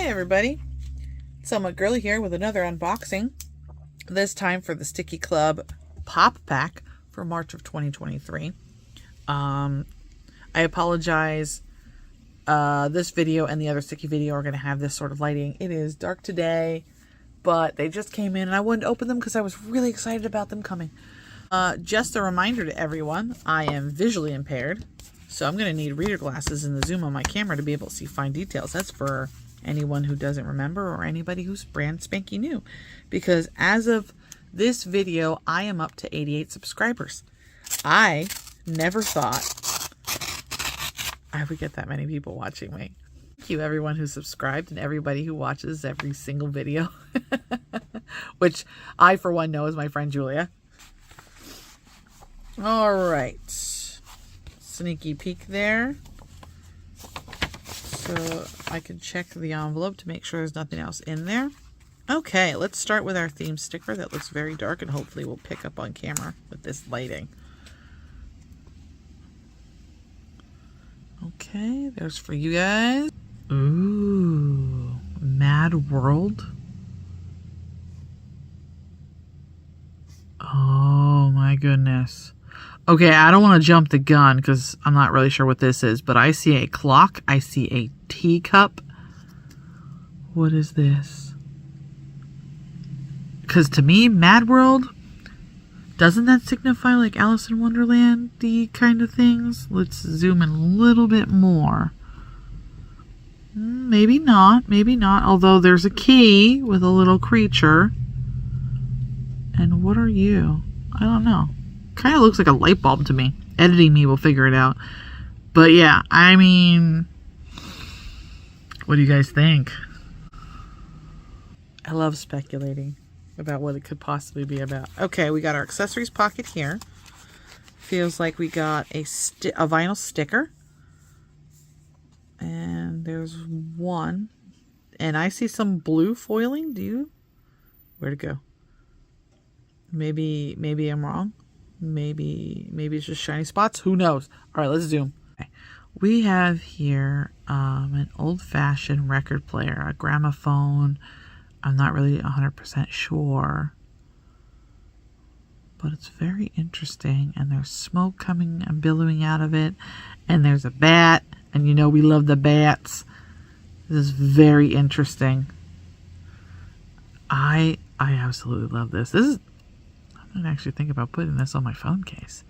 everybody, Somewhat Girly here with another unboxing, this time for the Stickii Club Pop Pack for March of 2023. I apologize, this video and the other Stickii video are going to have this sort of lighting. It is dark today, but they just came in and I wanted to open them because I was really excited about them coming. Just a reminder to everyone, I am visually impaired, so I'm going to need reader glasses in the zoom on my camera to be able to see fine details. That's for anyone who doesn't remember or anybody who's brand spanky new, because as of this video I am up to 88 subscribers. I never thought I would get that many people watching me. Thank you everyone who subscribed and everybody who watches every single video which I for one know is my friend Julia. All right, sneaky peek there. So I can check the envelope to make sure there's nothing else in there. Okay, let's start with our theme sticker that looks very dark and hopefully will pick up on camera with this lighting. Okay, there's for you guys. Ooh, Mad World. Oh my goodness. Okay, I don't want to jump the gun because I'm not really sure what this is, but I see a clock. I see a teacup. What is this? Because to me, Mad World, doesn't that signify like Alice in Wonderland-y kind of things? Let's zoom in a little bit more. Maybe not, maybe not. Although there's a key with a little creature. And what are you? I don't know. Kind of looks like a light bulb to me. Editing me will figure it out. But yeah, I mean, what do you guys think? I love speculating about what it could possibly be about. Okay, we got our accessories pocket here. Feels like we got a vinyl sticker. And there's one. And I see some blue foiling. Do you? Where'd it go? Maybe I'm wrong. Maybe it's just shiny spots. Who knows? All right, let's zoom. Okay. We have here an old-fashioned record player, a gramophone. I'm not really 100% sure, but it's very interesting. And there's smoke coming and billowing out of it. And there's a bat, and you know we love the bats. This is very interesting. I absolutely love this. I didn't actually think about putting this on my phone case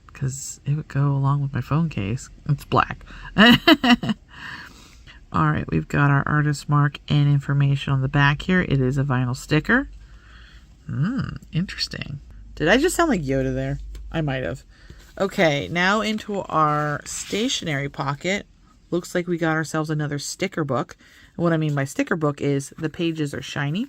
because it would go along with my phone case. It's black. All right, we've got our artist mark and information on the back here. It is a vinyl sticker. Interesting. Did I just sound like Yoda there? I might have. Okay, now into our stationery pocket. Looks like we got ourselves another sticker book. And what I mean by sticker book is the pages are shiny.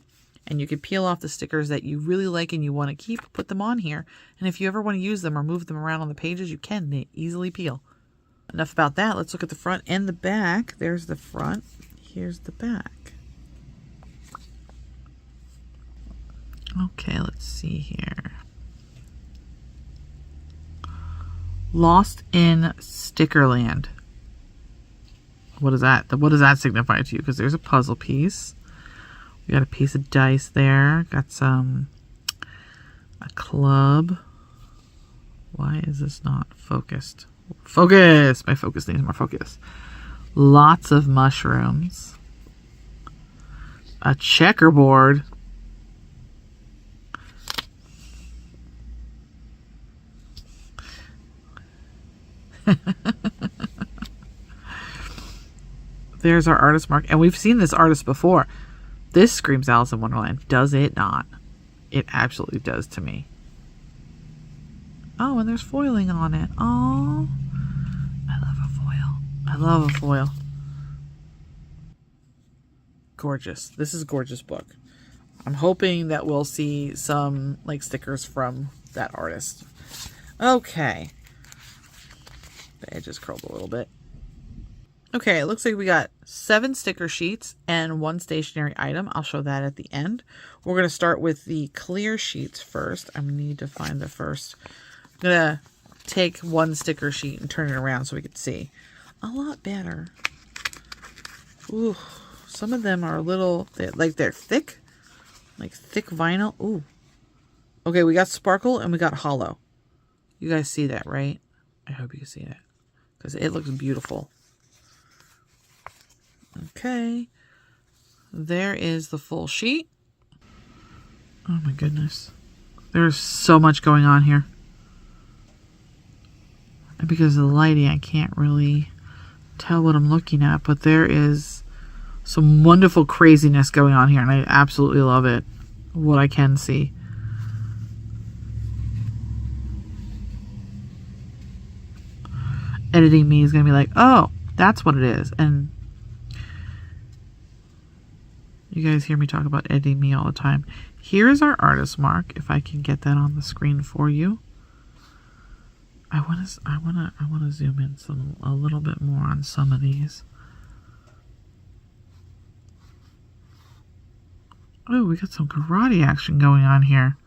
And you can peel off the stickers that you really like and you want to keep, put them on here. And if you ever want to use them or move them around on the pages, you can. They easily peel. Enough about that. Let's look at the front and the back. There's the front. Here's the back. Okay, let's see here. Lost in Stickerland. What is that? What does that signify to you? Because there's a puzzle piece. We got a piece of dice there. Got a club. Why is this not focused? Focus! My focus needs more focus. Lots of mushrooms. A checkerboard. There's our artist mark. And we've seen this artist before. This screams Alice in Wonderland, does it not? It absolutely does to me. Oh, and there's foiling on it. Oh, I love a foil. I love a foil. Gorgeous. This is a gorgeous book. I'm hoping that we'll see some like stickers from that artist. Okay. The edges curled a little bit. Okay, it looks like we got 7 sticker sheets and 1 stationery item. I'll show that at the end. We're going to start with the clear sheets first. I need to find the first. I'm going to take 1 sticker sheet and turn it around so we can see. A lot better. Ooh, some of them are a little, they're thick. Like thick vinyl. Ooh. Okay, we got sparkle and we got hollow. You guys see that, right? I hope you see that. Because it looks beautiful. Okay. There is the full sheet. Oh my goodness. There's so much going on here. And because of the lighting, I can't really tell what I'm looking at. But there is some wonderful craziness going on here. And I absolutely love it. What I can see. Editing me is going to be like, oh, that's what it is. And you guys hear me talk about editing me all the time. Here's our artist mark. If I can get that on the screen for you. I want to zoom in a little bit more on some of these. Oh, we got some karate action going on here.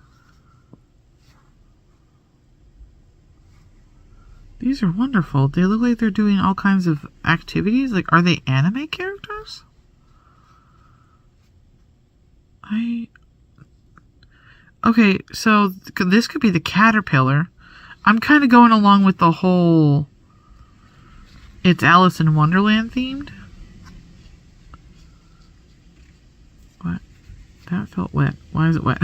These are wonderful. They look like they're doing all kinds of activities. Like, are they anime characters? Okay, so this could be the caterpillar. I'm kind of going along with the whole it's Alice in Wonderland themed. What? That felt wet. Why is it wet?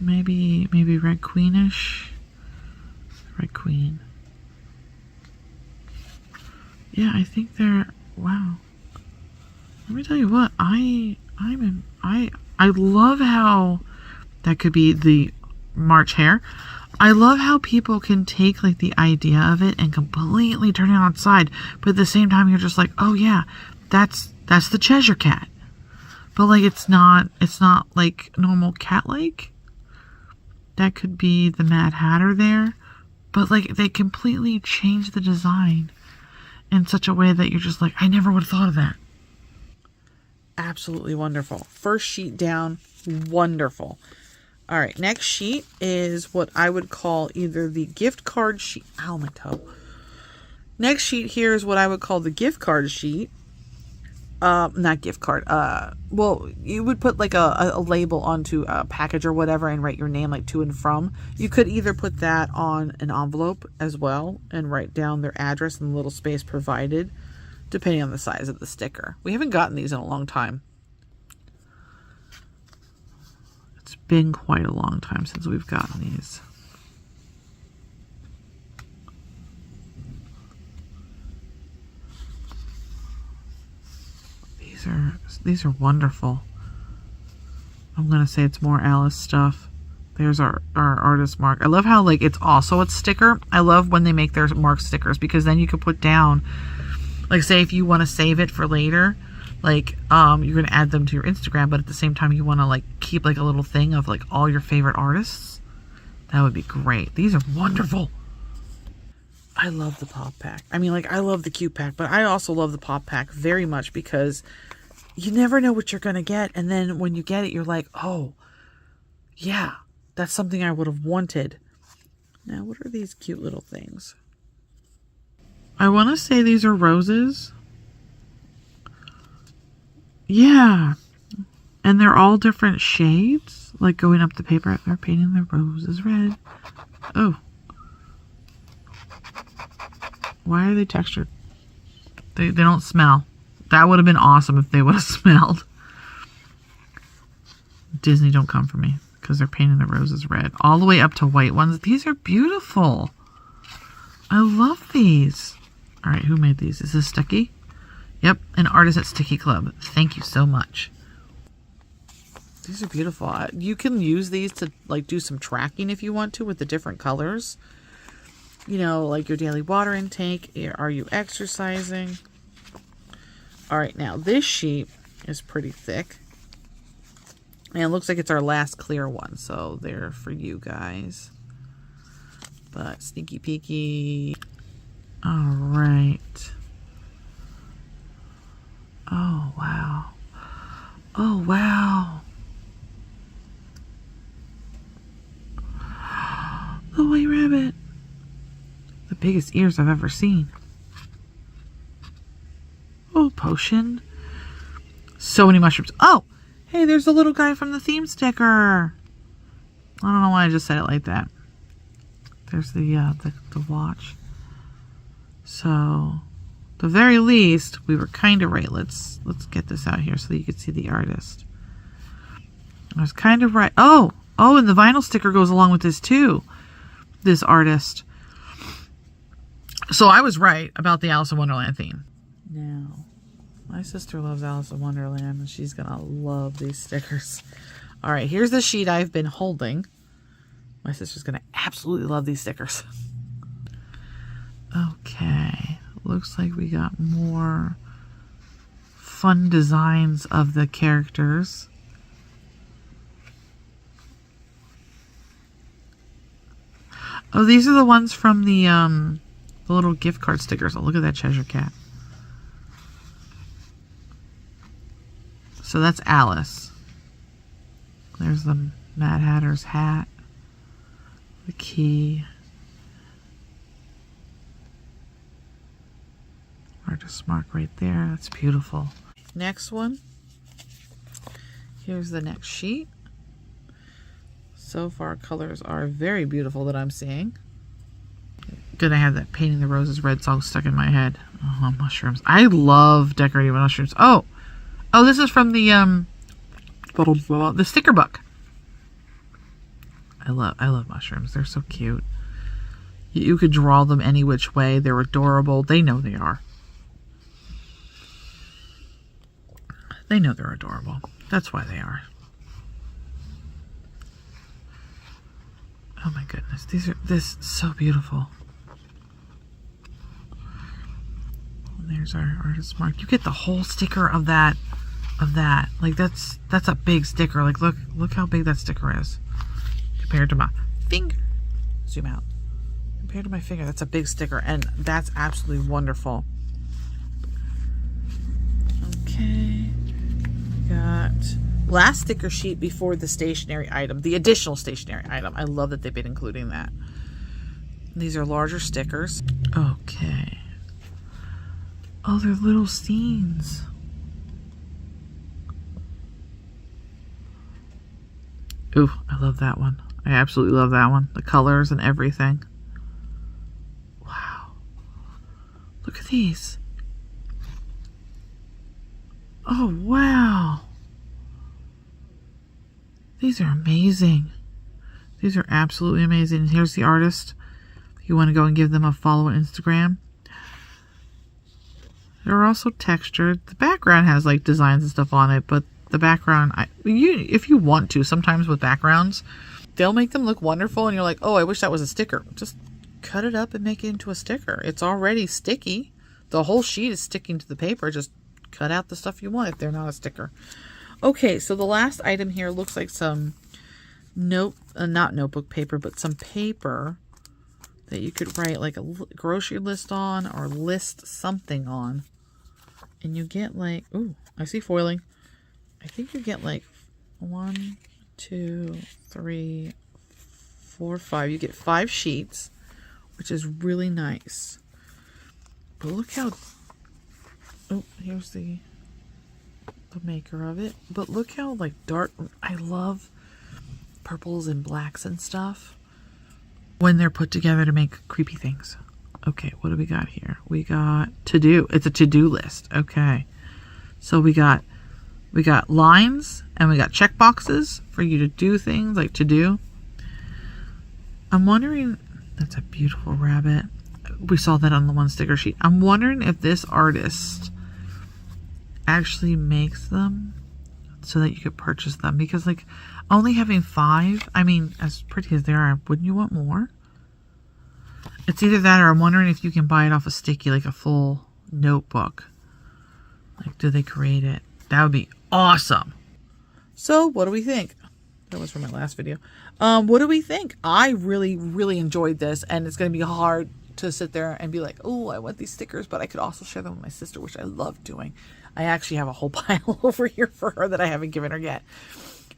Maybe Red Queenish. Red Queen. Yeah, I think they're wow. Let me tell you what, I love how that could be the March hare. I love how people can take like the idea of it and completely turn it on its side, but at the same time you're just like, oh yeah, that's the Cheshire cat. But like it's not like normal cat-like. That could be the Mad Hatter there. But like they completely changed the design in such a way that you're just like, I never would have thought of that. Absolutely wonderful. First sheet down, wonderful. All right, next sheet is what I would call either the gift card sheet. Ow, my toe. Next sheet here is what I would call the gift card sheet. Not gift card. Well, you would put like a label onto a package or whatever and write your name like to and from. You could either put that on an envelope as well and write down their address and the little space provided, depending on the size of the sticker. We haven't gotten these in a long time. It's been quite a long time since we've gotten these. These are wonderful. I'm gonna say it's more Alice stuff. There's our artist mark. I love how like it's also a sticker. I love when they make their mark stickers because then you can put down, like say if you want to save it for later, like you're gonna add them to your Instagram, but at the same time you want to like keep like a little thing of like all your favorite artists. That would be great. These are wonderful. I love the pop pack. I mean, like I love the cute pack, but I also love the pop pack very much because you never know what you're gonna get, and then when you get it, you're like, oh, yeah, that's something I would have wanted. Now, what are these cute little things? I want to say these are roses. Yeah. And they're all different shades. Like going up the paper, they're painting the roses red. Oh. Why are they textured? They don't smell. That would have been awesome if they would have smelled. Disney, don't come for me. Because they're painting the roses red. All the way up to white ones. These are beautiful. I love these. Alright, who made these? Is this Stickii? Yep, an artist at Stickii Club. Thank you so much. These are beautiful. You can use these to like do some tracking if you want to with the different colors. You know, like your daily water intake. Are you exercising? Alright, now this sheet is pretty thick. And it looks like it's our last clear one. So they're for you guys. But sneaky peeky. Alright. Oh, wow. Oh, wow. The white rabbit. The biggest ears I've ever seen. potion. So many mushrooms. Oh, hey, there's the little guy from the theme sticker. I don't know why I just said it like that. There's the watch. So, the very least, we were kind of right. Let's get this out here so that you can see the artist. I was kind of right. Oh, and the vinyl sticker goes along with this too. This artist. So I was right about the Alice in Wonderland theme. Now, my sister loves Alice in Wonderland, and she's gonna love these stickers. All right, here's the sheet I've been holding. My sister's gonna absolutely love these stickers. Okay, looks like we got more fun designs of the characters. Oh, these are the ones from the little gift card stickers. Oh, look at that Cheshire Cat. So that's Alice. There's the Mad Hatter's hat. The key. Artist mark right there. That's beautiful. Next one. Here's the next sheet. So far, colors are very beautiful that I'm seeing. Gonna have that Painting the Roses red song stuck in my head. Oh, mushrooms. I love decorating mushrooms. Oh, this is from the sticker book. I love mushrooms. They're so cute. You could draw them any which way. They're adorable. They know they are. They know they're adorable. That's why they are. Oh my goodness. This is so beautiful. And there's our artist mark. You get the whole sticker of that. Like that's a big sticker. Like look how big that sticker is. Compared to my finger. Zoom out. Compared to my finger, that's a big sticker, and that's absolutely wonderful. Okay. We got last sticker sheet before the stationery item, the additional stationery item. I love that they've been including that. These are larger stickers. Okay. Oh, they're little scenes. Ooh, I love that one. I absolutely love that one. The colors and everything. Wow. Look at these. Oh, wow. These are amazing. These are absolutely amazing. Here's the artist. If you want to go and give them a follow on Instagram. They're also textured. The background has like designs and stuff on it, but the background, if you want to, sometimes with backgrounds, they'll make them look wonderful and you're like, oh, I wish that was a sticker. Just cut it up and make it into a sticker. It's already sticky. The whole sheet is sticking to the paper. Just cut out the stuff you want if they're not a sticker. Okay, so the last item here looks like some not notebook paper, but some paper that you could write like a grocery list on or list something on. And you get like, ooh, I see foiling. I think you get like 1, 2, 3, 4, 5. You get 5 sheets, which is really nice. But look how, oh, here's the maker of it. But look how like dark, I love purples and blacks and stuff when they're put together to make creepy things. Okay, what do we got here? We got to-do. It's a to-do list. Okay. So we got lines and we got check boxes for you to do things like to do. I'm wondering, that's a beautiful rabbit. We saw that on the one sticker sheet. I'm wondering if this artist actually makes them so that you could purchase them, because like only having 5, I mean, as pretty as they are, wouldn't you want more? It's either that or I'm wondering if you can buy it off a Stickii, like a full notebook. Like, do they create it? That would be awesome. So, what do we think? That was from my last video. What do we think? I really, really enjoyed this, and it's going to be hard to sit there and be like, oh, I want these stickers, but I could also share them with my sister, which I love doing. I actually have a whole pile over here for her that I haven't given her yet.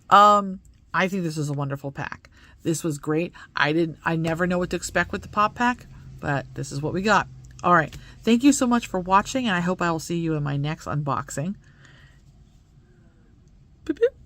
I think this is a wonderful pack. This was great. I never know what to expect with the pop pack, but this is what we got. All right. Thank you so much for watching, and I hope I will see you in my next unboxing. Boop, boop.